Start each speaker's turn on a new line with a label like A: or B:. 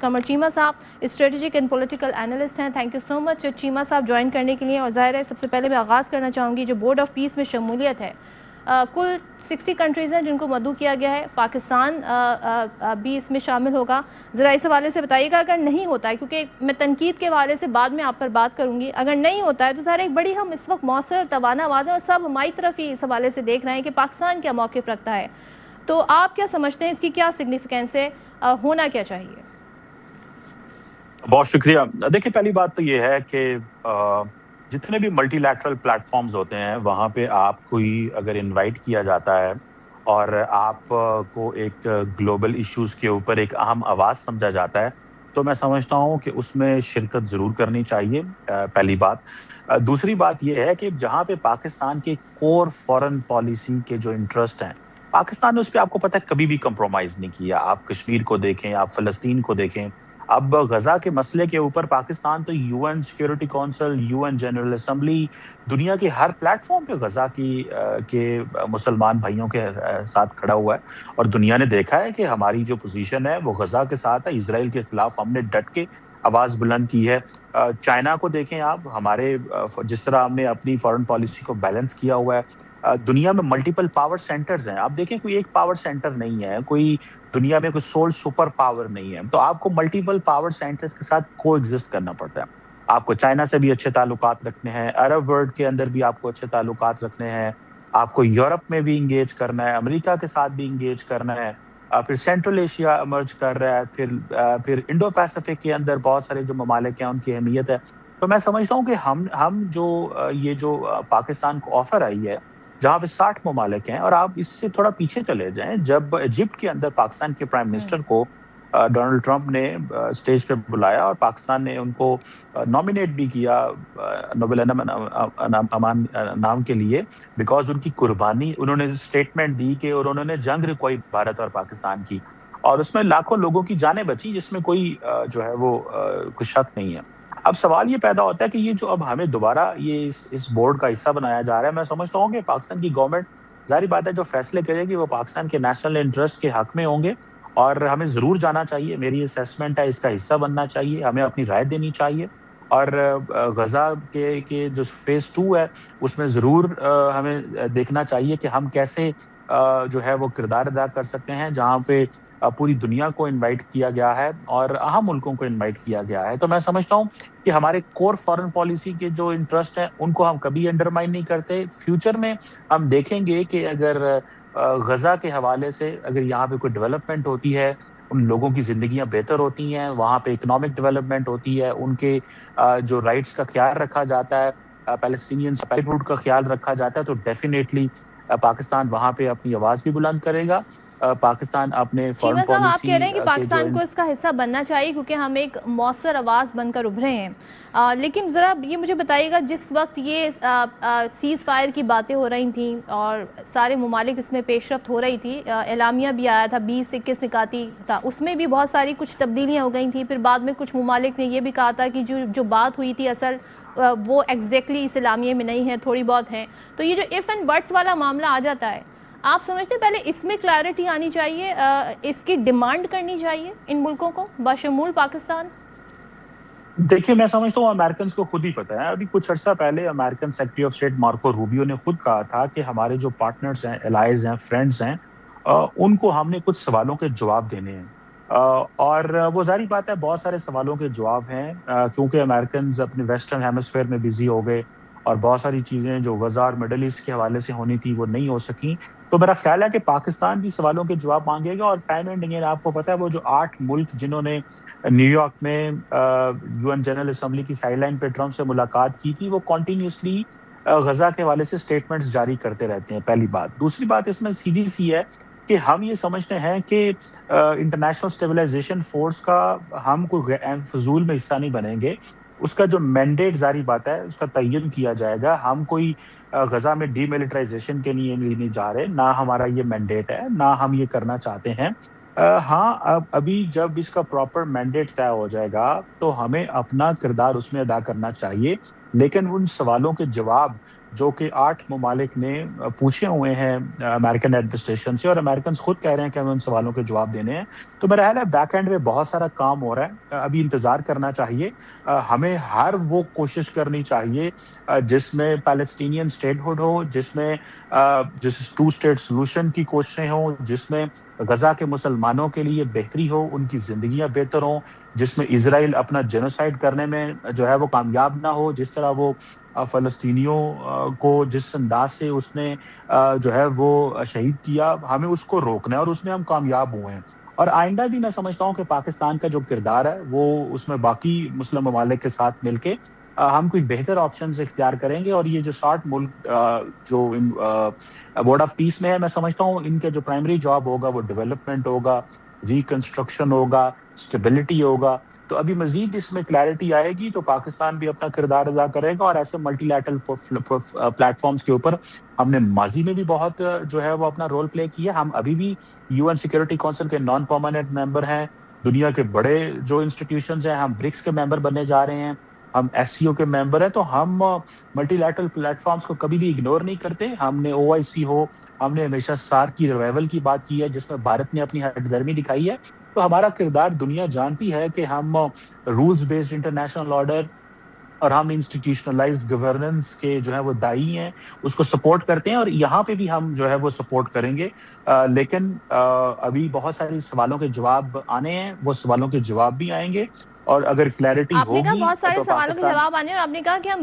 A: قمر چیمہ صاحب strategic and political analyst ہیں. Thank you so مچ چیمہ صاحب جوائن کرنے کے لیے. اور ظاہر ہے سب سے پہلے میں آغاز کرنا چاہوں گی جو بورڈ آف پیس میں شمولیت ہے, کل 60 کنٹریز ہیں جن کو مدعو کیا گیا ہے, پاکستان بھی اس میں شامل ہوگا. ذرا اس حوالے سے بتائیے گا اگر نہیں ہوتا ہے, کیونکہ میں تنقید کے حوالے سے بعد میں آپ پر بات کروں گی, اگر نہیں ہوتا ہے تو ظاہر ایک بڑی ہم اس وقت مؤثر اور توانا آواز ہیں اور سب ہماری طرف ہی اس حوالے سے دیکھ رہے ہیں کہ پاکستان کیا موقف رکھتا ہے. تو آپ کیا سمجھتے ہیں اس کی کیا سگنیفیکینس ہے, ہونا کیا چاہیے؟
B: بہت شکریہ. دیکھیں پہلی بات تو یہ ہے کہ جتنے بھی ملٹی لیٹرل پلیٹ فارمز ہوتے ہیں وہاں پہ آپ کوئی اگر انوائٹ کیا جاتا ہے اور آپ کو ایک گلوبل ایشوز کے اوپر ایک اہم آواز سمجھا جاتا ہے تو میں سمجھتا ہوں کہ اس میں شرکت ضرور کرنی چاہیے, پہلی بات. دوسری بات یہ ہے کہ جہاں پہ پاکستان کے کور فارن پالیسی کے جو انٹرسٹ ہیں, پاکستان نے اس پہ آپ کو پتہ ہے کبھی بھی کمپرومائز نہیں کیا. آپ کشمیر کو دیکھیں, آپ فلسطین کو دیکھیں. اب غزہ کے مسئلے کے اوپر پاکستان تو U N security council, U N general assembly, دنیا کے ہر پلیٹ فارم پہ غزہ کے مسلمان بھائیوں کے ساتھ کھڑا ہوا ہے, اور دنیا نے دیکھا ہے کہ ہماری جو پوزیشن ہے وہ غزہ کے ساتھ ہے. اسرائیل کے خلاف ہم نے ڈٹ کے آواز بلند کی ہے. چائنا کو دیکھیں آپ, ہمارے جس طرح ہم نے اپنی فارن پالیسی کو بیلنس کیا ہوا ہے. دنیا میں ملٹیپل پاور سینٹرز ہیں, آپ دیکھیں کوئی ایک پاور سینٹر نہیں ہے, کوئی دنیا میں کوئی سول سپر پاور نہیں ہے. تو آپ کو ملٹیپل پاور سینٹرز کے ساتھ کو ایگزسٹ کرنا پڑتا ہے. آپ کو چائنا سے بھی اچھے تعلقات رکھنے ہیں, عرب ورلڈ کے اندر بھی آپ کو اچھے تعلقات رکھنے ہیں, آپ کو یورپ میں بھی انگیج کرنا ہے, امریکہ کے ساتھ بھی انگیج کرنا ہے, پھر سینٹرل ایشیا ایمرج کر رہا ہے, پھر انڈو پیسفک کے اندر بہت سارے جو ممالک ہیں ان کی اہمیت ہے. تو میں سمجھتا ہوں کہ ہم جو یہ جو پاکستان کو آفر آئی ہے جہاں پہ 60 ممالک ہیں, اور آپ اس سے تھوڑا پیچھے چلے جائیں, جب ایجپٹ کے اندر پاکستان کے پرائم منسٹر کو ڈونلڈ ٹرمپ نے اسٹیج پہ بلایا اور پاکستان نے ان کو نامینیٹ بھی کیا نوبل امان نام کے لیے, بیکاز ان کی قربانی, انہوں نے اسٹیٹمنٹ دی کہ انہوں نے جنگ رکوائی بھارت اور پاکستان کی, اور اس میں لاکھوں لوگوں کی جانیں بچی, جس میں کوئی جو ہے وہ کوئی شک نہیں ہے. اب سوال یہ پیدا ہوتا ہے کہ یہ جو اب ہمیں دوبارہ یہ اس بورڈ کا حصہ بنایا جا رہا ہے, میں سمجھتا ہوں کہ پاکستان کی گورنمنٹ ظاہری بات ہے جو فیصلے کرے گی وہ پاکستان کے نیشنل انٹرسٹ کے حق میں ہوں گے, اور ہمیں ضرور جانا چاہیے. میری اسیسمنٹ ہے اس کا حصہ بننا چاہیے, ہمیں اپنی رائے دینی چاہیے, اور غزہ کے جو فیز 2 ہے اس میں ضرور ہمیں دیکھنا چاہیے کہ ہم کیسے جو ہے وہ کردار ادا کر سکتے ہیں, جہاں پہ پوری دنیا کو انوائٹ کیا گیا ہے اور اہم ملکوں کو انوائٹ کیا گیا ہے. تو میں سمجھتا ہوں کہ ہمارے کور فارن پالیسی کے جو انٹرسٹ ہیں ان کو ہم کبھی انڈرمائن نہیں کرتے. فیوچر میں ہم دیکھیں گے کہ اگر غزہ کے حوالے سے اگر یہاں پہ کوئی ڈیولپمنٹ ہوتی ہے, ان لوگوں کی زندگیاں بہتر ہوتی ہیں, وہاں پہ اکنامک ڈیولپمنٹ ہوتی ہے, ان کے جو رائٹس کا خیال رکھا جاتا ہے, پیلسٹینینز لائیولیہوڈ کا خیال رکھا جاتا ہے, تو ڈیفینیٹلی پاکستان وہاں پہ اپنی آواز بھی بلند کرے گا. پاکستان اپنے فارن
A: چیمہ صاحب آپ
B: پالیسی
A: کہہ رہے ہیں کہ
B: کے
A: پاکستان کو اس کا حصہ بننا چاہیے کیونکہ ہم ایک مؤثر آواز بن کر ابھرے ہیں, لیکن ذرا یہ مجھے بتائیے گا جس وقت یہ سیز فائر کی باتیں ہو رہی تھیں اور سارے ممالک اس میں پیش رفت ہو رہی تھی, اعلامیہ بھی آیا تھا 20-21 نکاتی تھا, اس میں بھی بہت ساری کچھ تبدیلیاں ہو گئی تھیں. پھر بعد میں کچھ ممالک نے یہ بھی کہا تھا کہ جو بات ہوئی تھی اصل وہ ایگزیکٹلی اس اعلامیے میں نہیں ہے, تھوڑی بہت ہیں. تو یہ جو اف اینڈ بٹس والا معاملہ آ جاتا ہے, آپ سمجھتے ہیں پہلے اس میں کلیئرٹی آنی چاہیے, اس کی ڈیمانڈ کرنی چاہیے ان ملکوں کو بشمول پاکستان؟
B: دیکھیے میں سمجھتا ہوں امریکنز کو خود ہی پتہ ہے. ابھی کچھ عرصہ پہلے American secretary of state Marco Rubio نے خود کہا تھا کہ ہمارے جو پارٹنرز ہیں, الائز ہیں, فرینڈز ہیں, ان کو ہم نے کچھ سوالوں کے جواب دینے ہیں. اور وہ ظاہری بات ہے بہت سارے سوالوں کے جواب ہیں, کیونکہ امریکنز اپنے ویسٹرن ہیمسفیئر میں بزی ہو گئے اور بہت ساری چیزیں جو غزہ اور مڈل ایسٹ کے حوالے سے ہونی تھی وہ نہیں ہو سکیں. تو میرا خیال ہے کہ پاکستان بھی سوالوں کے جواب مانگے گا, اور ٹائم اینڈ اگین آپ کو پتہ ہے وہ جو 8 ملک جنہوں نے نیو یارک میں یو این جنرل اسمبلی کی سائیڈ لائن پہ ٹرمپ سے ملاقات کی تھی, وہ کنٹینیوسلی غزہ کے حوالے سے اسٹیٹمنٹس جاری کرتے رہتے ہیں, پہلی بات. دوسری بات اس میں سیدھی سی ہے کہ ہم یہ سمجھتے ہیں کہ انٹرنیشنل اسٹیبلائزیشن فورس کا ہم کوئی فضول میں حصہ نہیں بنیں گے. اس کا جو مینڈیٹ ظاہری بات ہے اس کا تعین کیا جائے گا. ہم کوئی غزہ میں ڈی ملٹرائزیشن کے لیے نہیں جا رہے, نہ ہمارا یہ مینڈیٹ ہے, نہ ہم یہ کرنا چاہتے ہیں. ہاں ابھی جب اس کا پراپر مینڈیٹ طے ہو جائے گا تو ہمیں اپنا کردار اس میں ادا کرنا چاہیے, لیکن ان سوالوں کے جواب جو کہ 8 ممالک نے پوچھے ہوئے ہیں امریکن ایڈمنسٹریشن سے، اور امریکنز خود کہہ رہے ہیں کہ ہمیں ان سوالوں کے جواب دینے ہیں. تو میرا خیال ہے بیک اینڈ میں بہت سارا کام ہو رہا ہے، ابھی انتظار کرنا چاہیے. ہمیں ہر وہ کوشش کرنی چاہیے جس میں پیلسٹینین اسٹیٹ ہوڈ ہو، جس میں جس 2 اسٹیٹ سولوشن کی کوششیں ہوں، جس میں غزہ کے مسلمانوں کے لیے بہتری ہو، ان کی زندگیاں بہتر ہوں، جس میں اسرائیل اپنا جینوسائیڈ کرنے میں جو ہے وہ کامیاب نہ ہو، جس طرح وہ فلسطینیوں کو جس انداز سے اس نے جو ہے وہ شہید کیا، ہمیں اس کو روکنا ہے، اور اس میں ہم کامیاب ہوئے ہیں. اور آئندہ بھی میں سمجھتا ہوں کہ پاکستان کا جو کردار ہے وہ اس میں باقی مسلم ممالک کے ساتھ مل کے ہم کوئی بہتر آپشنز اختیار کریں گے. اور یہ جو 60 ملک جو ورڈ آف پیس میں ہے، میں سمجھتا ہوں ان کے جو پرائمری جاب ہوگا وہ ڈیولپمنٹ ہوگا، ریکنسٹرکشن ہوگا، اسٹیبلٹی ہوگا. تو ابھی مزید اس میں کلیئرٹی آئے گی تو پاکستان بھی اپنا کردار ادا کرے گا. اور ایسے ملٹی لیٹرل پلیٹ فارمز کے اوپر ہم نے ماضی میں بھی بہت جو ہے وہ اپنا رول پلے کیا. ہم ابھی بھی UN سیکورٹی کونسل کے نان پرماننٹ ممبر ہیں. دنیا کے بڑے جو انسٹیٹیوشنز ہیں، ہم برکس کے ممبر بننے جا رہے ہیں، ہم SCO کے ممبر ہیں. تو ہم ملٹی لیٹرل پلیٹ فارمز کو کبھی بھی اگنور نہیں کرتے. ہم نے OIC ہو، ہم نے ہمیشہ SARC کی ریوائول کی بات کی ہے جس میں بھارت نے اپنی ہٹ دھرمی دکھائی ہے. تو ہمارا کردار دنیا جانتی ہے کہ ہم رولز بیسڈ انٹرنیشنل آرڈر اور ہم انسٹیٹیوشنلائزڈ گورننس کے جو ہے وہ دائی ہیں، اس کو سپورٹ کرتے ہیں. اور یہاں پہ بھی ہم جو ہے وہ سپورٹ کریں گے. لیکن ابھی بہت ساری سوالوں کے جواب آنے ہیں، وہ سوالوں کے جواب بھی آئیں گے. اور اگر کلیئرٹی
A: آپ نے کہا
B: ہوگی
A: بہت سارے
B: تو
A: سوالوں کے
B: پاکستان
A: جواب آنے، اور آپ نے کہا کہ ہم